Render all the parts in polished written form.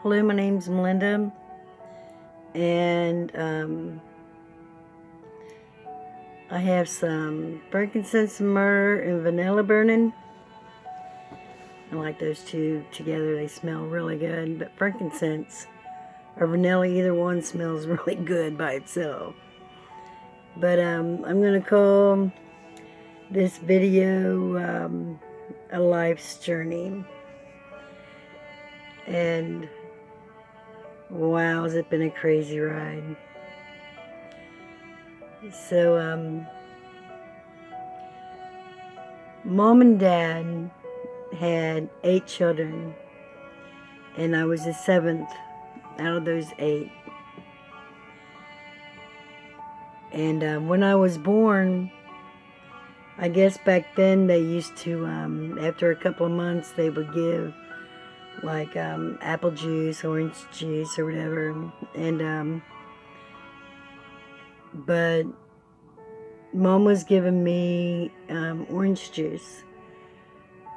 Hello, my name's Melinda, and I have some frankincense, myrrh, and vanilla burning. I like those two together. They smell really good, but frankincense or vanilla, either one smells really good by itself. But I'm going to call this video a life's journey. And wow, has it been a crazy ride. So, Mom and Dad had 8 children, and I was the 7th out of those 8. And when I was born, I guess back then they used to, after a couple of months, they would give like apple juice, orange juice, or whatever. And but Mom was giving me orange juice,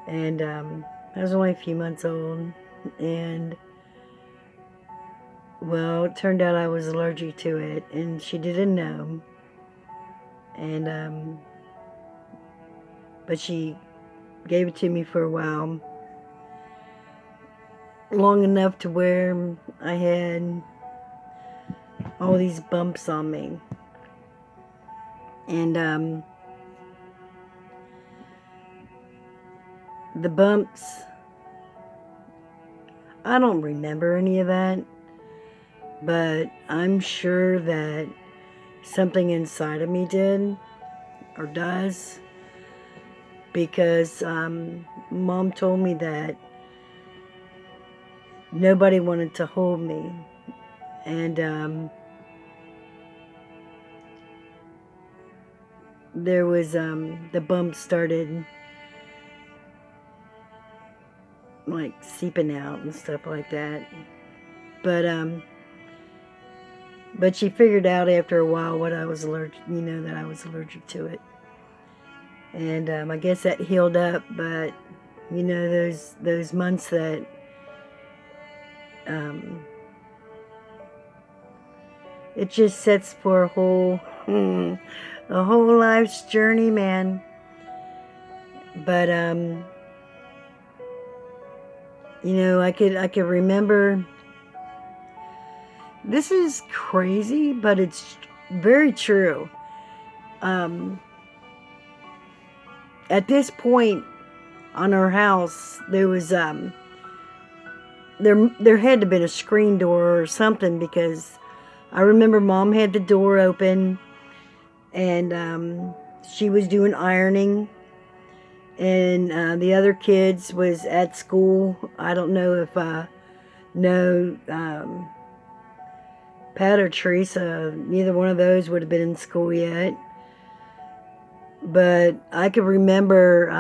and I was only a few months old, and well, it turned out I was allergic to it, and she didn't know. And but she gave it to me for a while, long enough to where I had all these bumps on me. And the bumps, I don't remember any of that, but I'm sure that something inside of me did or does, because Mom told me that nobody wanted to hold me, and there was the bumps started like seeping out and stuff like that. But she figured out after a while what I was allergic, that I was allergic to it. And I guess that healed up, but those months that it just sets for a whole life's journey, man. But I could remember. This is crazy, but it's very true. At this point on our house, there was there had to have been a screen door or something, because I remember Mom had the door open, and she was doing ironing, and the other kids was at school. I don't know if Pat or Teresa, neither one of those would have been in school yet. But I could remember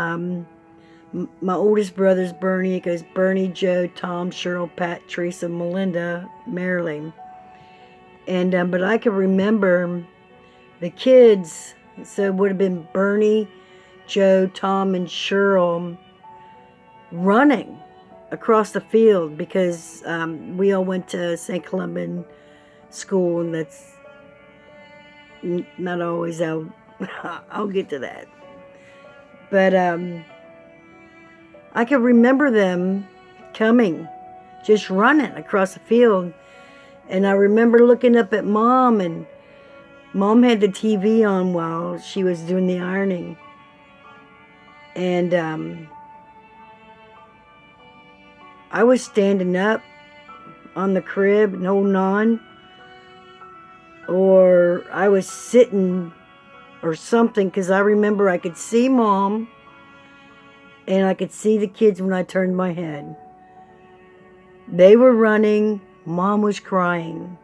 my oldest brothers, Bernie. It goes Bernie, Joe, Tom, Cheryl, Pat, Teresa, Melinda, Marilyn. And but I could remember the kids, so it would have been Bernie, Joe, Tom, and Cheryl running across the field, because we all went to St. Columban School, and that's not always how I'll get to that. But I can remember them coming, just running across the field. And I remember looking up at Mom, and Mom had the TV on while she was doing the ironing. And I was standing up on the crib and holding on, or I was sitting or something, because I remember I could see Mom and I could see the kids when I turned my head. They were running, Mom was crying.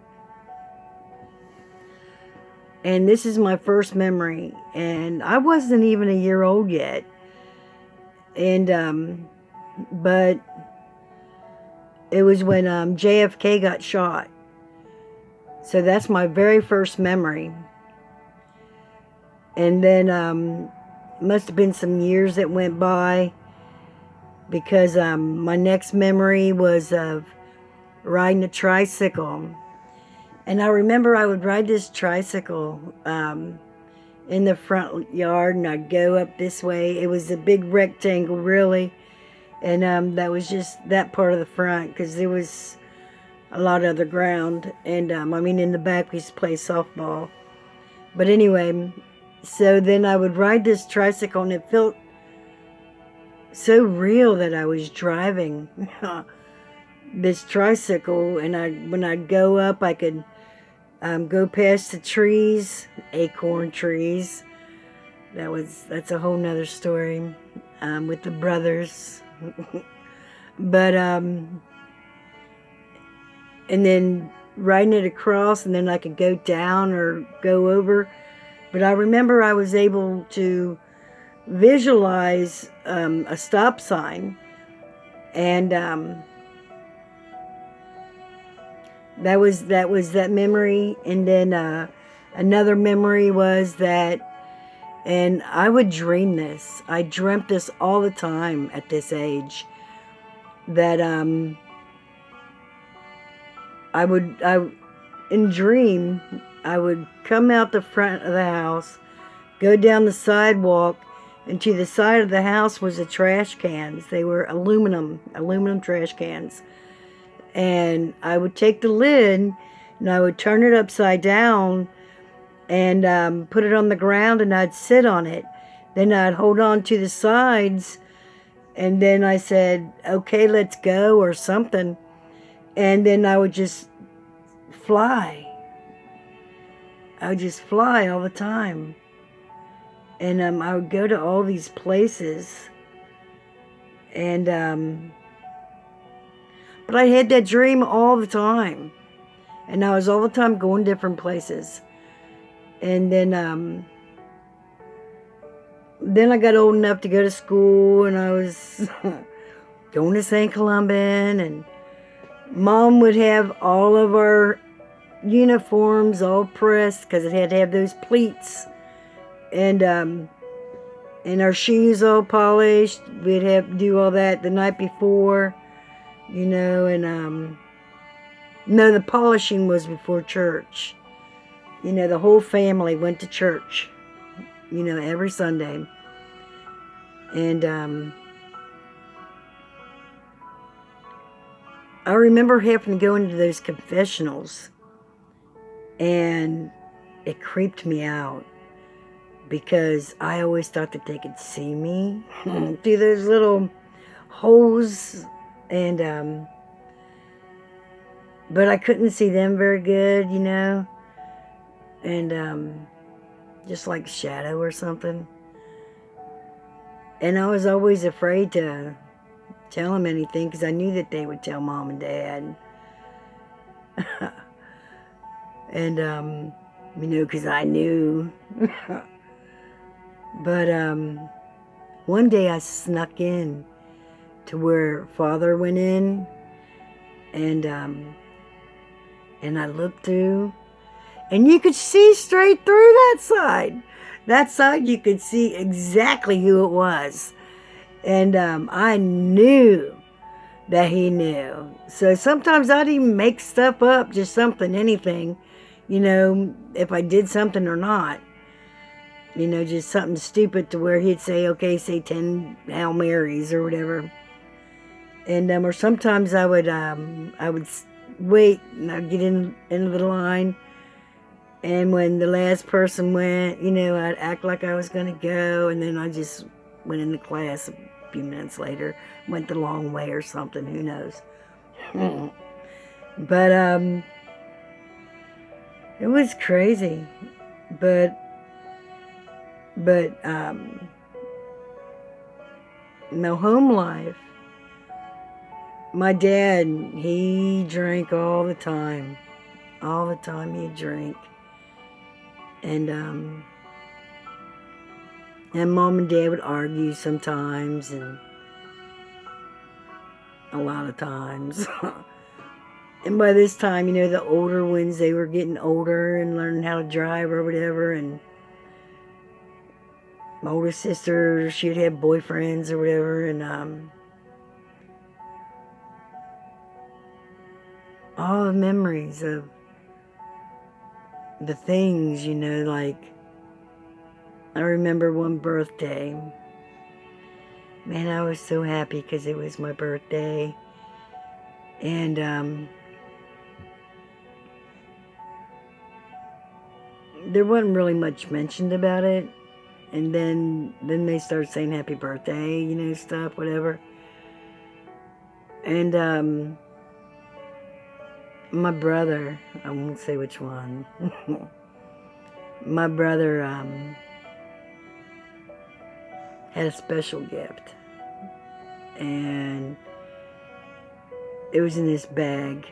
And this is my first memory, and I wasn't even a year old yet. And but it was when JFK got shot. So that's my very first memory. And then must have been some years that went by, because my next memory was of riding a tricycle. And I remember I would ride this tricycle in the front yard, and I'd go up this way. It was a big rectangle, really. And that was just that part of the front, because there was a lot of other ground. And I mean, in the back, we used to play softball. But anyway, so then I would ride this tricycle, and it felt so real that I was driving this tricycle. And when I'd go up, I could go past the trees, acorn trees. That's a whole nother story with the brothers. But and then riding it across, and then I could go down or go over. But I remember I was able to visualize a stop sign, and that was that memory. And then another memory was that, and I would dream this. I dreamt this all the time at this age, that in dream, I would come out the front of the house, go down the sidewalk, and to the side of the house was the trash cans. They were aluminum trash cans. And I would take the lid, and I would turn it upside down, and put it on the ground, and I'd sit on it. Then I'd hold on to the sides, and then I said, okay, let's go, or something. And then I would just fly. I would just fly all the time. And I would go to all these places. And but I had that dream all the time. And I was all the time going different places. And then I got old enough to go to school, and I was going to St. Columban, and Mom would have all of our uniforms all pressed, because it had to have those pleats, and our shoes all polished. We'd have to do all that the night before, and no, the polishing was before church. The whole family went to church, every Sunday. And I remember having to go into those confessionals, and it creeped me out, because I always thought that they could see me through those little holes, and but I couldn't see them very good, and just like shadow or something. And I was always afraid to tell them anything, because I knew that they would tell Mom and Dad. And because I knew. But one day I snuck in to where Father went in, and I looked through, and you could see straight through that side. That side, you could see exactly who it was. And I knew that he knew. So sometimes I'd even make stuff up, just something, anything, if I did something or not. Just something stupid, to where he'd say, okay, say 10 Hail Marys or whatever. And or sometimes I would wait, and I'd get into the line. And when the last person went, I'd act like I was going to go, and then I just went into class a few minutes later, went the long way or something, who knows. But it was crazy. But no home life. My dad, he drank all the time. All the time he'd drink. And Mom and Dad would argue sometimes, and a lot of times. And by this time, the older ones, they were getting older and learning how to drive or whatever. And my older sister, she'd have boyfriends or whatever. And all the memories of the things, like I remember one birthday. Man, I was so happy because it was my birthday. And there wasn't really much mentioned about it. And then they started saying happy birthday, stuff, whatever. And my brother, I won't say which one, my brother had a special gift. And it was in this bag.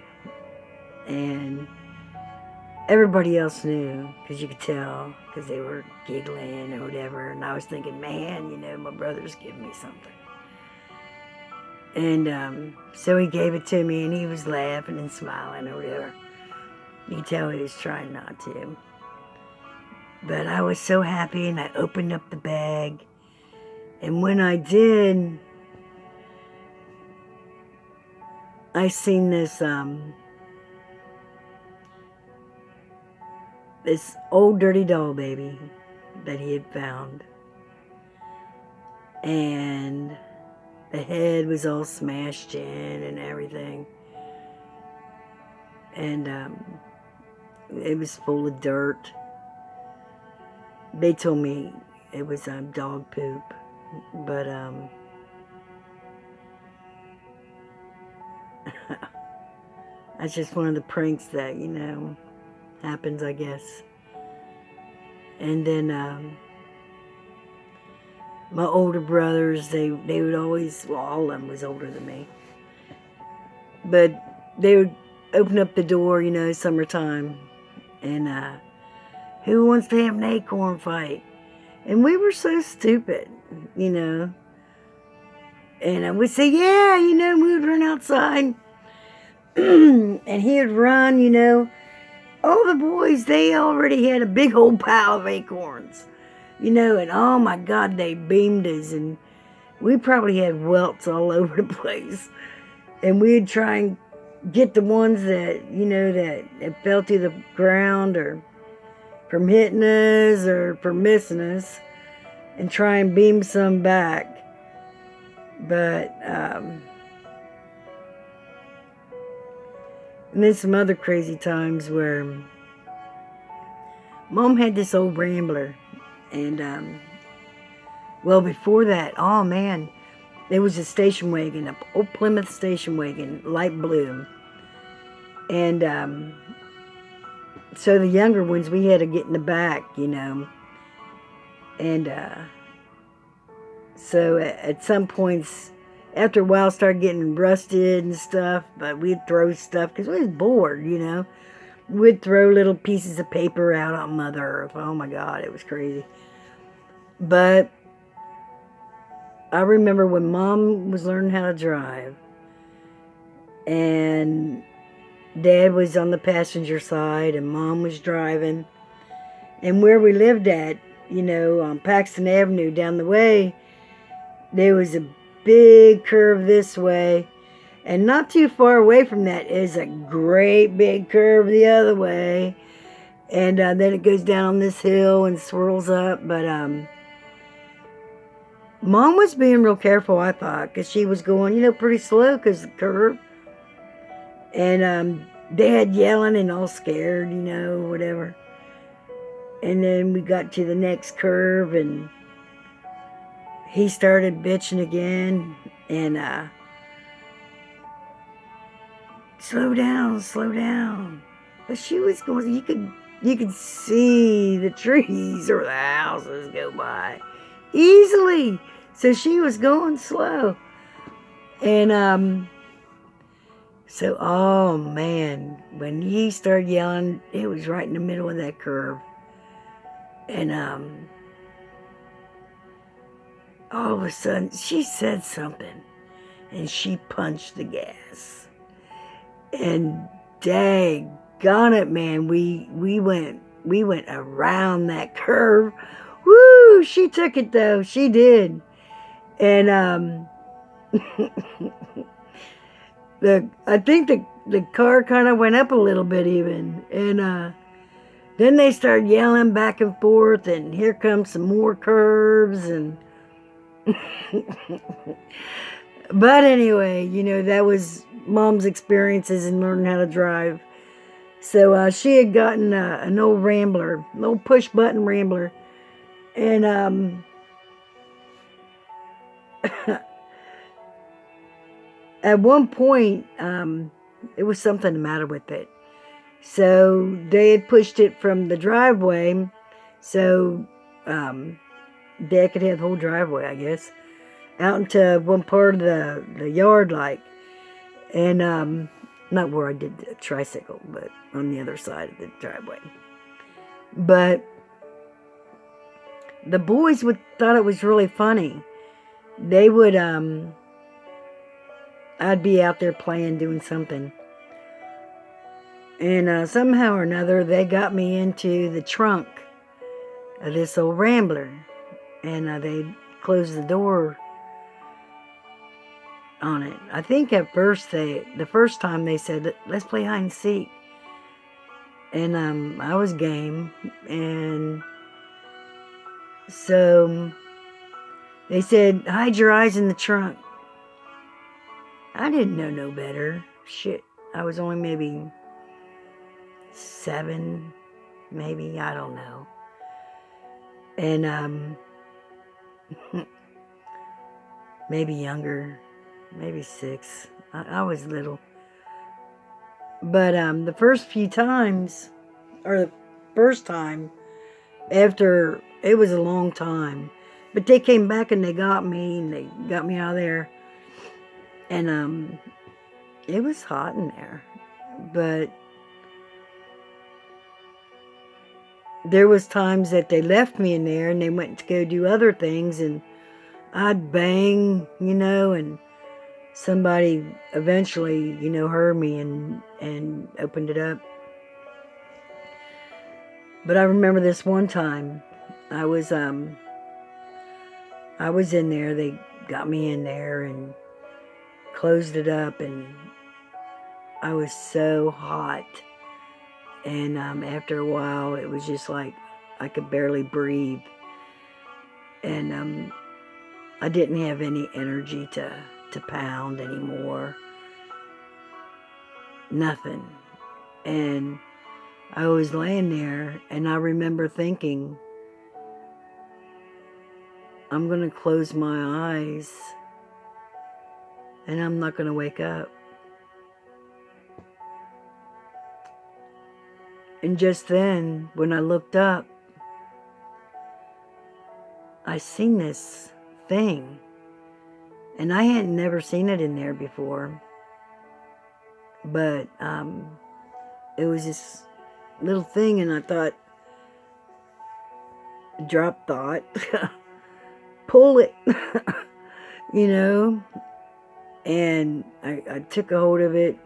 And everybody else knew, because you could tell, because they were giggling or whatever. And I was thinking, man, my brother's giving me something. And so he gave it to me, and he was laughing and smiling or whatever. You could tell he was trying not to. But I was so happy, and I opened up the bag. And when I did, I seen this this old dirty doll baby that he had found. And the head was all smashed in and everything. And it was full of dirt. They told me it was dog poop. But that's just one of the pranks that, happens, I guess. And then my older brothers, they would always, well, all of them was older than me, but they would open up the door, summertime, and who wants to have an acorn fight? And we were so stupid, and I would say, yeah, we would run outside, and he would run, all the boys, they already had a big old pile of acorns, and oh my God, they beamed us, and we probably had welts all over the place, and we'd try and get the ones that, that fell to the ground, or from hitting us, or from missing us, and try and beam some back. But, and then some other crazy times where Mom had this old Rambler, and, well, before that, oh man, there was a station wagon, an old Plymouth station wagon, light blue, and, so the younger ones, we had to get in the back, and, so at some points, after a while, started getting rusted and stuff, but we'd throw stuff, because we was bored, We'd throw little pieces of paper out on Mother Earth. Oh my God, it was crazy. But I remember when Mom was learning how to drive, and Dad was on the passenger side, and Mom was driving, and where we lived at, on Paxton Avenue down the way, there was a big curve this way, and not too far away from that is a great big curve the other way, and then it goes down this hill and swirls up. But Mom was being real careful, I thought, because she was going, pretty slow because of the curve, and Dad yelling and all scared, whatever. And then we got to the next curve, and he started bitching again, and slow down. But she was going, you could see the trees or the houses go by easily. So she was going slow. And so, oh man, when he started yelling, it was right in the middle of that curve. And all of a sudden, she said something, and she punched the gas. And daggone it, man, we went around that curve. Woo! She took it though. She did. And I think the car kind of went up a little bit even, and then they started yelling back and forth, and here comes some more curves, and but anyway, that was Mom's experiences in learning how to drive. So she had gotten an old Rambler, an old push button Rambler, and at one point it was something the matter with it. So they had pushed it from the driveway, so Dad could have the whole driveway, I guess, out into one part of the yard, like, and not where I did the tricycle, but on the other side of the driveway. But the boys thought it was really funny. They would, I'd be out there playing, doing something. And somehow or another, they got me into the trunk of this old Rambler. And they closed the door on it. I think at first the first time they said, let's play hide and seek. And I was game. And so they said, hide your eyes in the trunk. I didn't know no better. Shit. I was only maybe 7, maybe, I don't know. And maybe younger, maybe 6. I was little. But the first few times, or the first time, after, it was a long time, but they came back and they got me, and they got me out of there. And it was hot in there, but there was times that they left me in there and they went to go do other things, and I'd bang, and somebody eventually, heard me and opened it up. But I remember this one time, I was in there, they got me in there and closed it up, and I was so hot. And after a while, it was just like I could barely breathe. And I didn't have any energy to pound anymore. Nothing. And I was laying there, and I remember thinking, I'm going to close my eyes, and I'm not going to wake up. And just then, when I looked up, I seen this thing. And I had never seen it in there before. But it was this little thing, and I thought, drop thought, pull it, And I took a hold of it,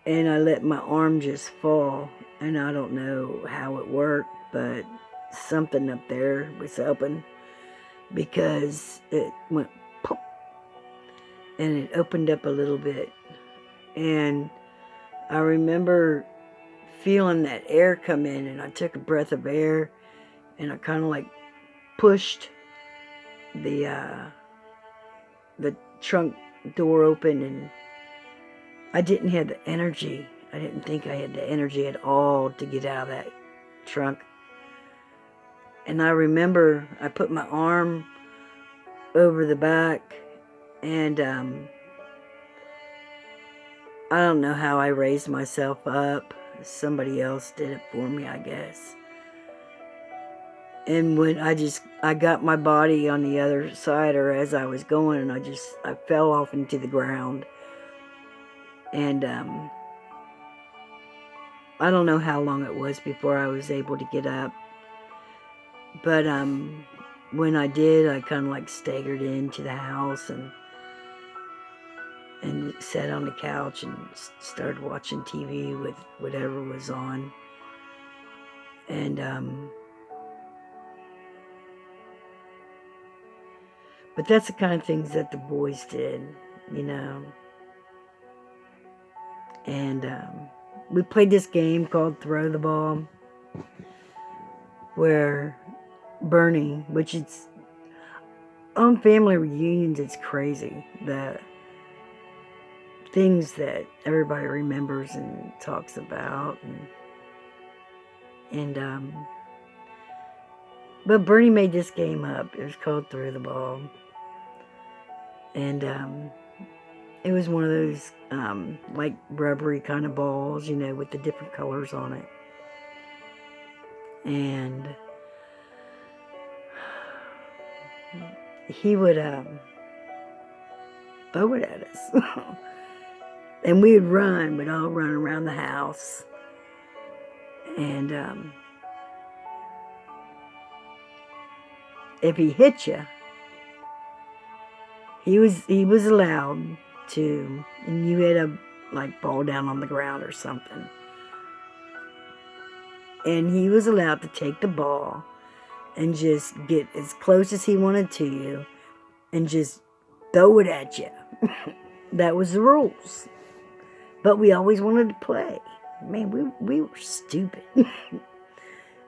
and I let my arm just fall. And I don't know how it worked, but something up there was helping, because it went pop, and it opened up a little bit. And I remember feeling that air come in, and I took a breath of air, and I kind of like pushed the trunk door open, and I didn't have the energy. I didn't think I had the energy at all to get out of that trunk. And I remember I put my arm over the back, and I don't know how I raised myself up. Somebody else did it for me, I guess. And when I got my body on the other side, or as I was going, and I fell off into the ground. And I don't know how long it was before I was able to get up. But when I did, I kind of like staggered into the house and sat on the couch and started watching TV with whatever was on. And but that's the kind of things that the boys did, And we played this game called Throw the Ball, where Bernie, which it's on family reunions, it's crazy. The things that everybody remembers and talks about. But Bernie made this game up. It was called Throw the Ball. And it was one of those like rubbery kind of balls, with the different colors on it. And he would throw it at us. And we'd all run around the house. And if he hit you, he was allowed to, and you had to fall down on the ground or something. And he was allowed to take the ball and just get as close as he wanted to you and just throw it at you. That was the rules. But we always wanted to play. Man, we were stupid.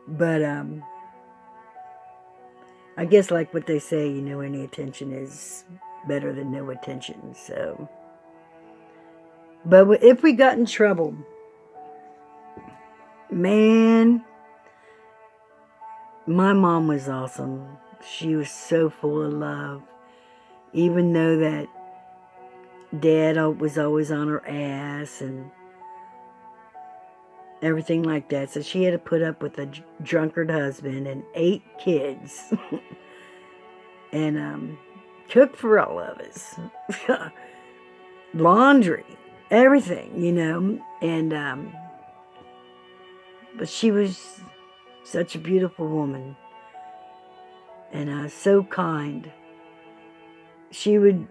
But I guess like what they say, any attention is better than no attention. So, but if we got in trouble, man, my mom was awesome. She was so full of love. Even though that Dad was always on her ass and everything like that. So she had to put up with a drunkard husband and 8 kids. And cook for all of us. Laundry, everything, And but she was such a beautiful woman. And so kind. She would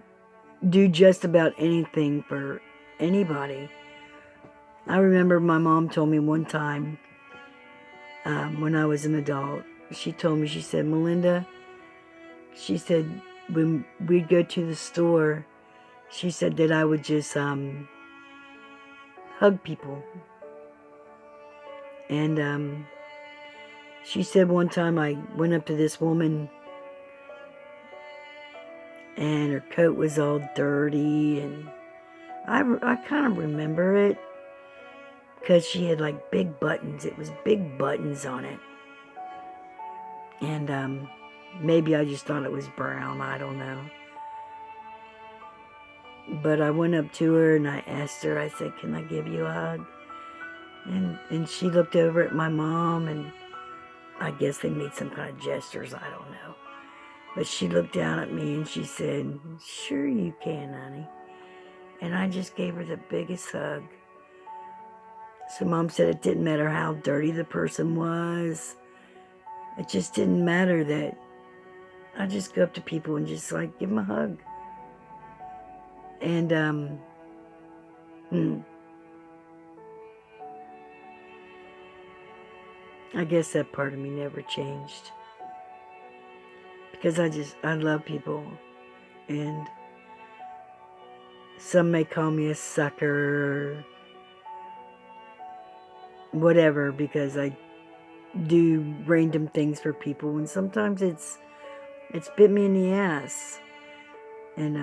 do just about anything for anybody. I remember my mom told me one time, when I was an adult, she said, Melinda, she said, when we'd go to the store, she said that I would just hug people. And she said one time I went up to this woman and her coat was all dirty, and I kind of remember it because she had big buttons. It was big buttons on it. And maybe I just thought it was brown. I don't know. But I went up to her and I asked her, I said, can I give you a hug? And she looked over at my mom, and I guess they made some kind of gestures. I don't know. But she looked down at me and she said, sure you can, honey. And I just gave her the biggest hug. So Mom said it didn't matter how dirty the person was. It just didn't matter that I just go up to people and just give them a hug. And I guess that part of me never changed. Because I love people. And some may call me a sucker or whatever, because I do random things for people, and sometimes it's bit me in the ass. And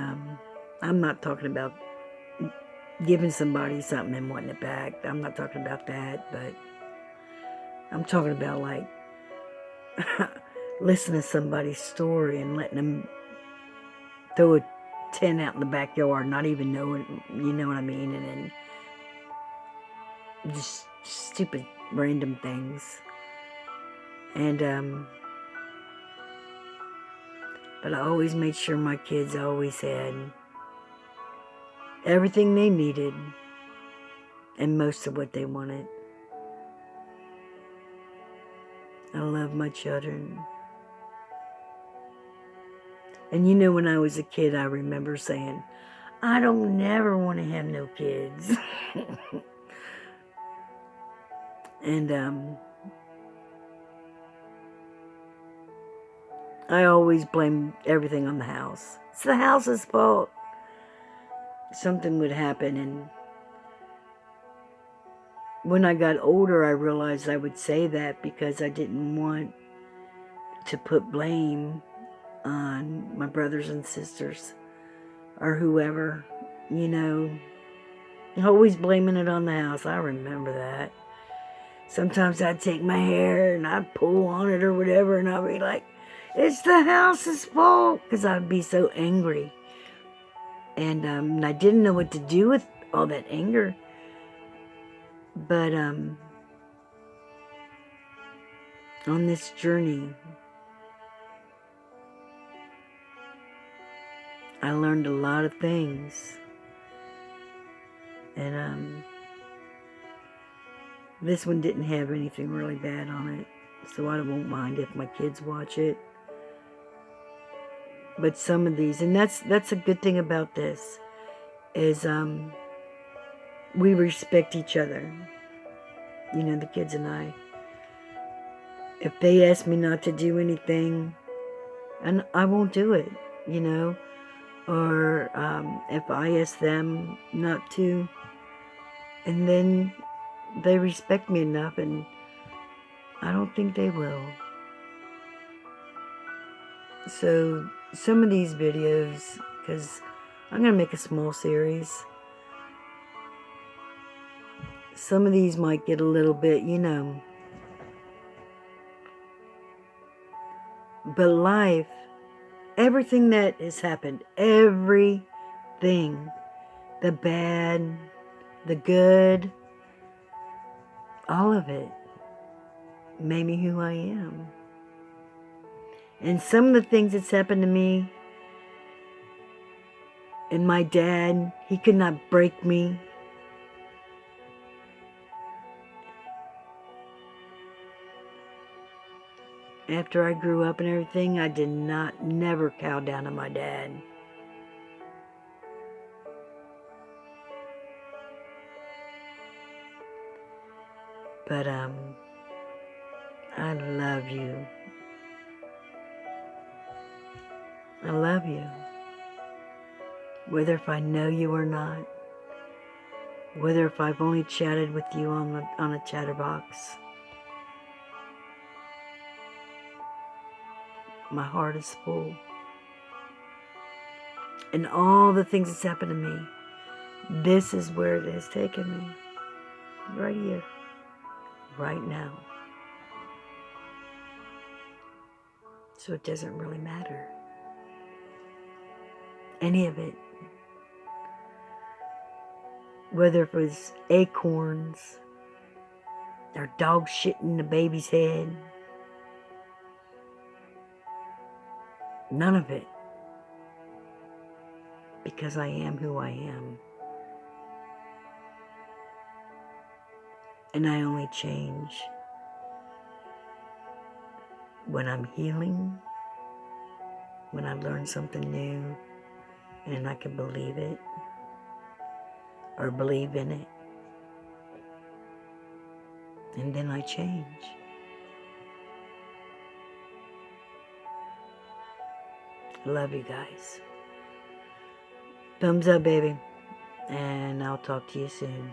I'm not talking about giving somebody something and wanting it back. I'm not talking about that, but I'm talking about listening to somebody's story and letting them throw a tent out in the backyard, not even knowing, you know what I mean, and then just stupid random things. And but I always made sure my kids always had everything they needed and most of what they wanted. I love my children. And when I was a kid, I remember saying, I don't never want to have no kids. And I always blame everything on the house. It's the house's fault. Something would happen and when I got older, I realized I would say that because I didn't want to put blame on my brothers and sisters or whoever, you know. Always blaming it on the house. I remember that. Sometimes I'd take my hair and I'd pull on it or whatever, and I'd be like, it's the house's fault, because I'd be so angry. And I didn't know what to do with all that anger. But on this journey, I learned a lot of things. And this one didn't have anything really bad on it, so I won't mind if my kids watch it. But some of these, and that's a good thing about this, is we respect each other. You know, the kids and I. If they ask me not to do anything, and I won't do it, you know. Or if I ask them not to, and then they respect me enough, and I don't think they will. So some of these videos, because I'm going to make a small series, some of these might get a little bit, you know. But life, everything that has happened, everything, the bad, the good, all of it made me who I am. And some of the things that's happened to me, and my dad, he could not break me. After I grew up and everything, I did never cow down to my dad. But I love you. I love you. Whether if I know you or not, whether if I've only chatted with you on a chatterbox, my heart is full. And all the things that's happened to me, this is where it has taken me. Right here. Right now. So it doesn't really matter. Any of it. Whether it was acorns, or dog shit in the baby's head. None of it. Because I am who I am. And I only change when I'm healing, when I learn something new, and I can believe it, or believe in it. And then I change. Love you guys. Thumbs up, baby. And I'll talk to you soon.